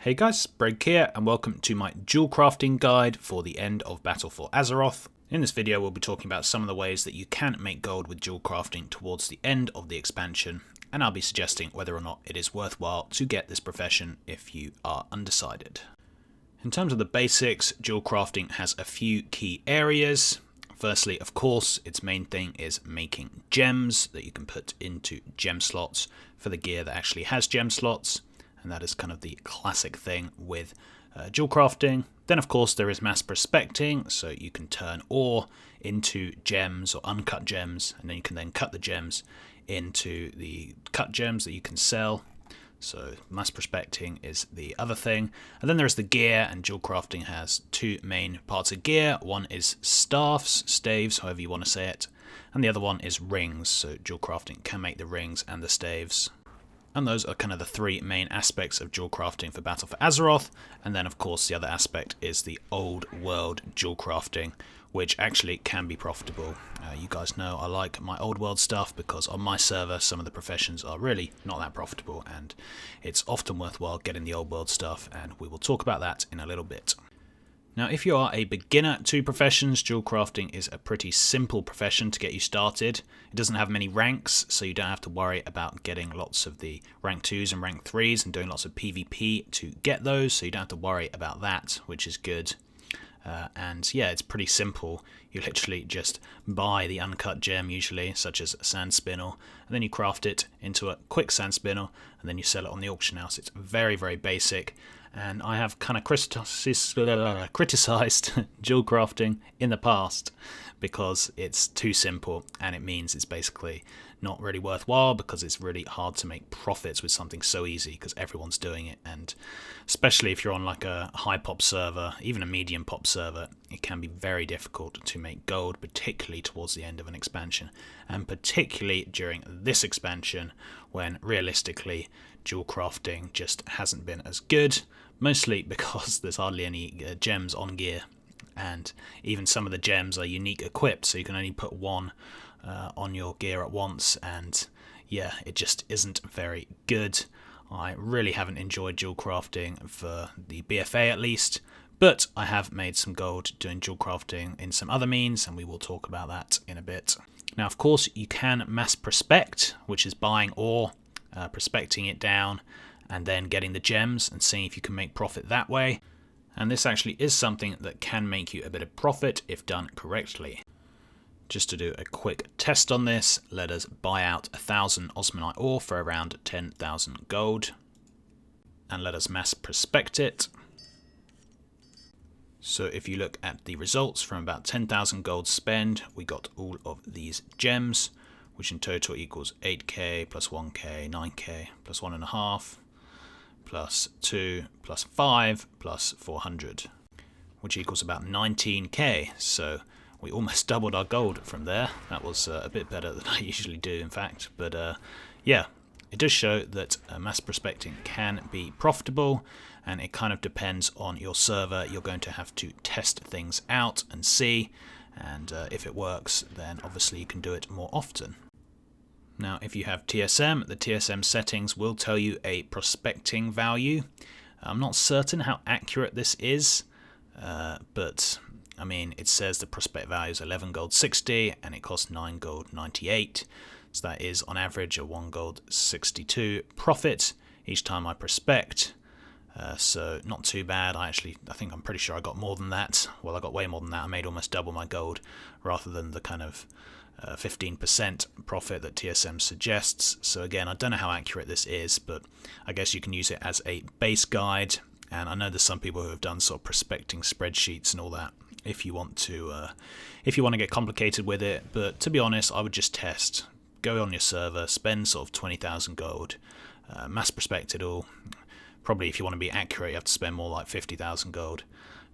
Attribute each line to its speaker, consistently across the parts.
Speaker 1: Hey guys, Breg here and welcome to my jewel crafting guide for the end of Battle for Azeroth. In this video we'll be talking about some of the ways that you can make gold with jewel crafting towards the end of the expansion, and I'll be suggesting whether or not it is worthwhile to get this profession if you are undecided. In terms of the basics, jewel crafting has a few key areas. Firstly, of course, its main thing is making gems that you can put into gem slots for the gear that actually has gem slots. And that is kind of the classic thing with jewel crafting. Then of course there is mass prospecting, so you can turn ore into gems or uncut gems, and then you can then cut the gems into the cut gems that you can sell. So mass prospecting is the other thing. And then there's the gear, and jewel crafting has two main parts of gear. One is staffs, staves, however you want to say it, and the other one is rings. So jewel crafting can make the rings and the staves. And those are kind of the three main aspects of jewel crafting for Battle for Azeroth. And then of course the other aspect is the old world jewel crafting, which actually can be profitable. You guys know I like my old world stuff because on my server some of the professions are really not that profitable, and it's often worthwhile getting the old world stuff, and we will talk about that in a little bit. Now, if you are a beginner to professions, jewel crafting is a pretty simple profession to get you started. It doesn't have many ranks, so you don't have to worry about getting lots of the rank 2s and rank 3s and doing lots of PvP to get those, so you don't have to worry about that, which is good. And yeah, it's pretty simple. You literally just buy the uncut gem, usually, such as a sand spinel, and then you craft it into a quick sand spinel, and then you sell it on the auction house. It's very, very basic. And I have kind of criticized jewel crafting in the past because it's too simple, and it means it's basically not really worthwhile because it's really hard to make profits with something so easy because everyone's doing it. And especially if you're on like a high pop server, even a medium pop server, it can be very difficult to make gold, particularly towards the end of an expansion, and particularly during this expansion when realistically jewel crafting just hasn't been as good, mostly because there's hardly any gems on gear, and even some of the gems are unique equipped, so you can only put one on your gear at once, and yeah, it just isn't very good. I really haven't enjoyed jewel crafting for the BFA at least, but I have made some gold doing jewel crafting in some other means, and we will talk about that in a bit. Now, of course, you can mass prospect, which is buying ore, prospecting it down, and then getting the gems and seeing if you can make profit that way. And this actually is something that can make you a bit of profit if done correctly. Just to do a quick test on this, let us buy out 1,000 osmanite ore for around 10,000 gold, and let us mass prospect it. So if you look at the results from about 10,000 gold spend, we got all of these gems, which in total equals 8k plus 1k, 9k plus 1.5, plus 2 plus 5 plus 400, which equals about 19k. So we almost doubled our gold from there. That was a bit better than I usually do, in fact. But yeah, it does show that mass prospecting can be profitable, and it kind of depends on your server. You're going to have to test things out and see, and if it works, then obviously you can do it more often. Now, if you have TSM, the TSM settings will tell you a prospecting value. I'm not certain how accurate this is, but I mean, it says the prospect value is 11 gold 60 and it costs 9 gold 98. So that is on average a 1 gold 62 profit each time I prospect. So not too bad. I think I'm pretty sure I got more than that. Well, I got way more than that. I made almost double my gold rather than the kind of 15% profit that TSM suggests. So again, I don't know how accurate this is, but I guess you can use it as a base guide. And I know there's some people who have done sort of prospecting spreadsheets and all that if you want to get complicated with it. But to be honest, I would just test. Go on your server, spend sort of 20,000 gold, mass prospect it all. Probably if you want to be accurate, you have to spend more like 50,000 gold.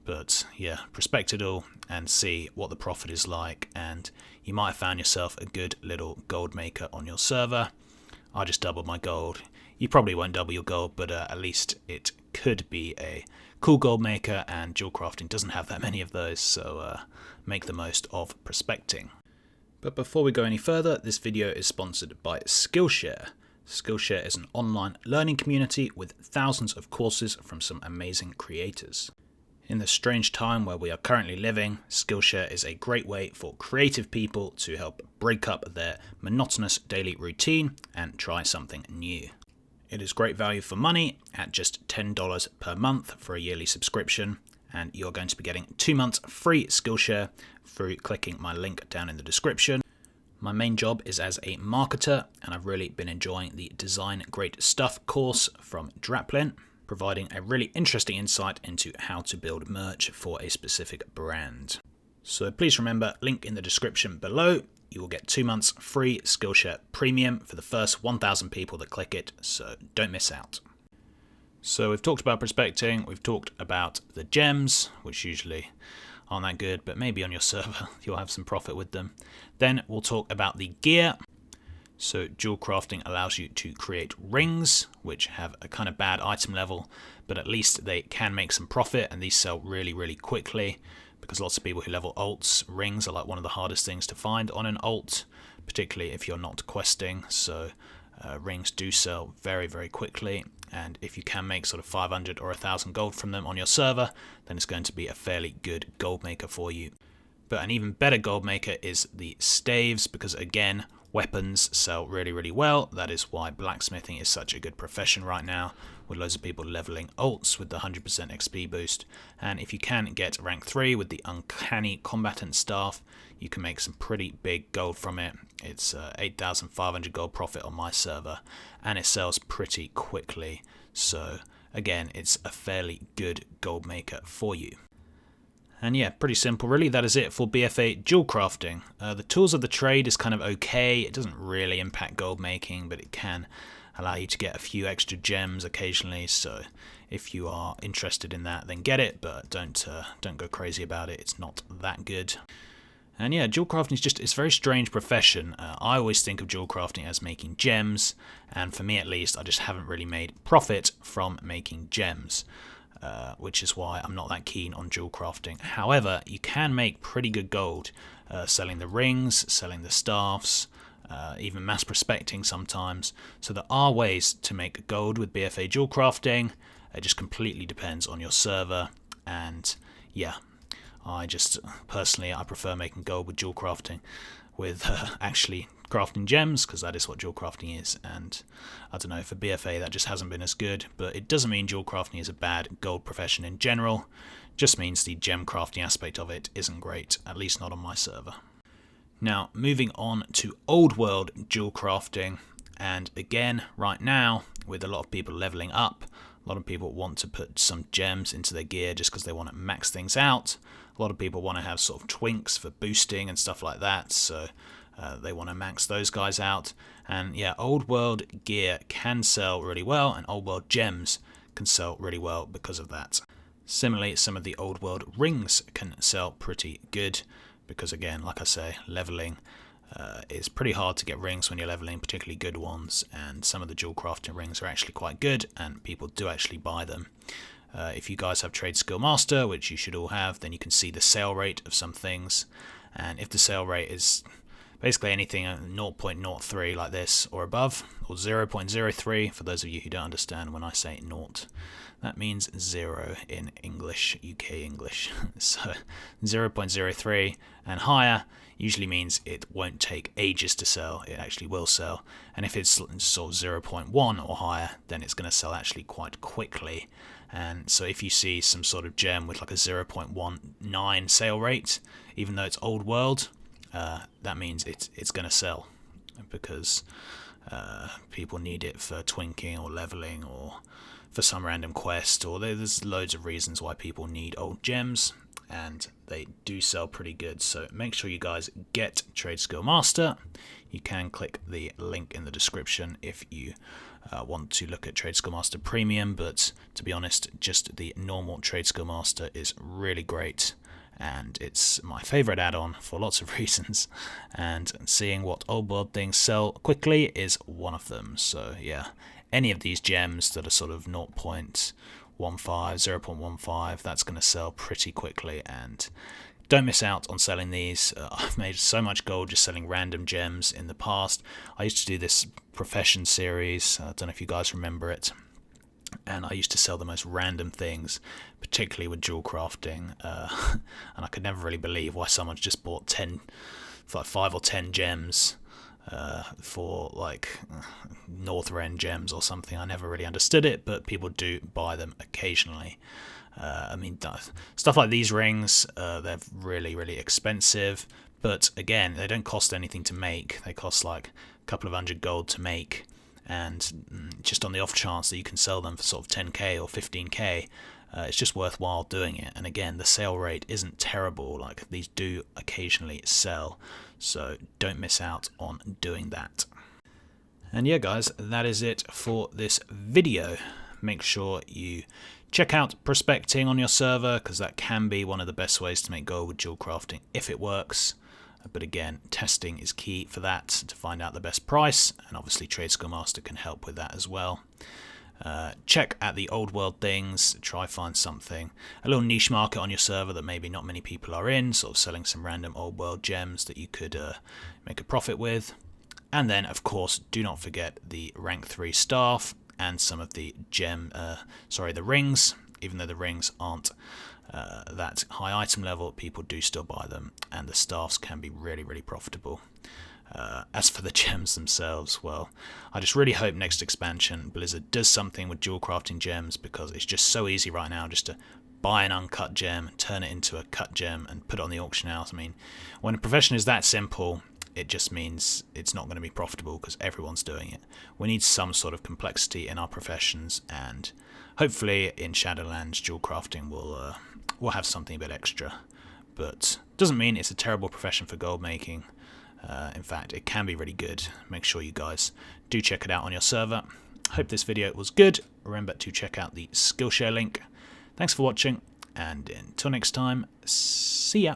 Speaker 1: But yeah, prospect it all and see what the profit is like, and you might have found yourself a good little gold maker on your server. I just doubled my gold. You probably won't double your gold, but at least it could be a cool gold maker, and jewel crafting doesn't have that many of those, so make the most of prospecting. But before we go any further, this video is sponsored by Skillshare. Skillshare is an online learning community with thousands of courses from some amazing creators. In the strange time where we are currently living, Skillshare is a great way for creative people to help break up their monotonous daily routine and try something new. It is great value for money at just $10 per month for a yearly subscription, and you're going to be getting 2 months free Skillshare through clicking my link down in the description. My main job is as a marketer, and I've really been enjoying the Design Great Stuff course from Draplin, providing a really interesting insight into how to build merch for a specific brand. So please remember, link in the description below. You will get 2 months free Skillshare Premium for the first 1,000 people that click it, so don't miss out. So we've talked about prospecting, we've talked about the gems, which usually aren't that good, but maybe on your server you'll have some profit with them. Then we'll talk about the gear. So Jewelcrafting allows you to create rings, which have a kind of bad item level, but at least they can make some profit, and these sell really, really quickly, because lots of people who level alts, rings are like one of the hardest things to find on an alt, particularly if you're not questing. So rings do sell very, very quickly, and if you can make sort of 500 or 1,000 gold from them on your server, then it's going to be a fairly good gold maker for you. But an even better gold maker is the staves, because again, weapons sell really, really well. That is why blacksmithing is such a good profession right now, with loads of people leveling alts with the 100% XP boost. And if you can get rank 3 with the Uncanny Combatant Staff, you can make some pretty big gold from it. It's 8,500 gold profit on my server, and it sells pretty quickly. So again, it's a fairly good gold maker for you. And yeah, pretty simple really. That is it for BFA Jewelcrafting. The tools of the trade is kind of okay. It doesn't really impact gold making, but it can allow you to get a few extra gems occasionally. So if you are interested in that, then get it, but don't go crazy about it. It's not that good. And yeah, jewelcrafting is it's a very strange profession. I always think of jewelcrafting as making gems, and for me at least, I just haven't really made profit from making gems. Which is why I'm not that keen on jewel crafting. However, you can make pretty good gold selling the rings, selling the staffs, even mass prospecting sometimes. So there are ways to make gold with BFA jewel crafting. It just completely depends on your server. And yeah, I prefer making gold with jewel crafting, with actually crafting gems, because that is what jewel crafting is. And I don't know, for BFA that just hasn't been as good, but it doesn't mean jewel crafting is a bad gold profession in general. It just means the gem crafting aspect of it isn't great, at least not on my server. Now moving on to old world jewel crafting, and again right now with a lot of people leveling up, a lot of people want to put some gems into their gear just because they want to max things out. A lot of people want to have sort of twinks for boosting and stuff like that, so they want to max those guys out. And yeah, old world gear can sell really well, and old world gems can sell really well because of that. Similarly, some of the old world rings can sell pretty good, because again, like I say, leveling is pretty hard to get rings when you're leveling, particularly good ones, and some of the jewel crafting rings are actually quite good, and people do actually buy them. If you guys have Trade Skill Master, which you should all have, then you can see the sale rate of some things, and if the sale rate is basically anything at 0.03 like this or above, or 0.03 for those of you who don't understand when I say naught, that means 0 in English, UK English. So 0.03 and higher usually means it won't take ages to sell, it actually will sell. And if it's sort of 0.1 or higher, then it's going to sell actually quite quickly. And so if you see some sort of gem with like a 0.19 sale rate, even though it's old world, that means it's going to sell, because people need it for twinking or leveling or for some random quest, or there's loads of reasons why people need old gems, and they do sell pretty good. So make sure you guys get Trade Skill Master. You can click the link in the description if you want to look at Trade Skill Master Premium, but to be honest, just the normal Trade Skill Master is really great, and it's my favorite add-on for lots of reasons, and seeing what old world things sell quickly is one of them. So yeah, any of these gems that are sort of 0.15, that's going to sell pretty quickly, and don't miss out on selling these. I've made so much gold just selling random gems in the past. I used to do this profession series. I don't know if you guys remember it. And I used to sell the most random things, particularly with jewel crafting. And I could never really believe why someone's just bought 5 or 10 gems for like North End gems or something. I never really understood it, but people do buy them occasionally. I mean, stuff like these rings, they're really, really expensive. But again, they don't cost anything to make. They cost like a couple of hundred gold to make. And just on the off chance that you can sell them for sort of 10k or 15k, it's just worthwhile doing it. And again, the sale rate isn't terrible. Like, these do occasionally sell, so don't miss out on doing that. And yeah, guys, that is it for this video. Make sure you check out prospecting on your server, because that can be one of the best ways to make gold with jewel crafting if it works. But again, testing is key for that, to find out the best price, and obviously Trade Skill Master can help with that as well. Check at the old world things, try find something, a little niche market on your server that maybe not many people are in, sort of selling some random old world gems that you could make a profit with. And then, of course, do not forget the rank 3 staff and some of the the rings. Even though the rings aren't that high item level, people do still buy them, and the staffs can be really, really profitable. As for the gems themselves, well, I just really hope next expansion Blizzard does something with jewel crafting gems, because it's just so easy right now just to buy an uncut gem, turn it into a cut gem, and put it on the auction house. I mean, when a profession is that simple, it just means it's not going to be profitable because everyone's doing it. We need some sort of complexity in our professions, and hopefully in Shadowlands, jewel crafting will have something a bit extra. But doesn't mean it's a terrible profession for gold making. In fact, it can be really good. Make sure you guys do check it out on your server. Hope this video was good. Remember to check out the Skillshare link. Thanks for watching, and until next time, see ya.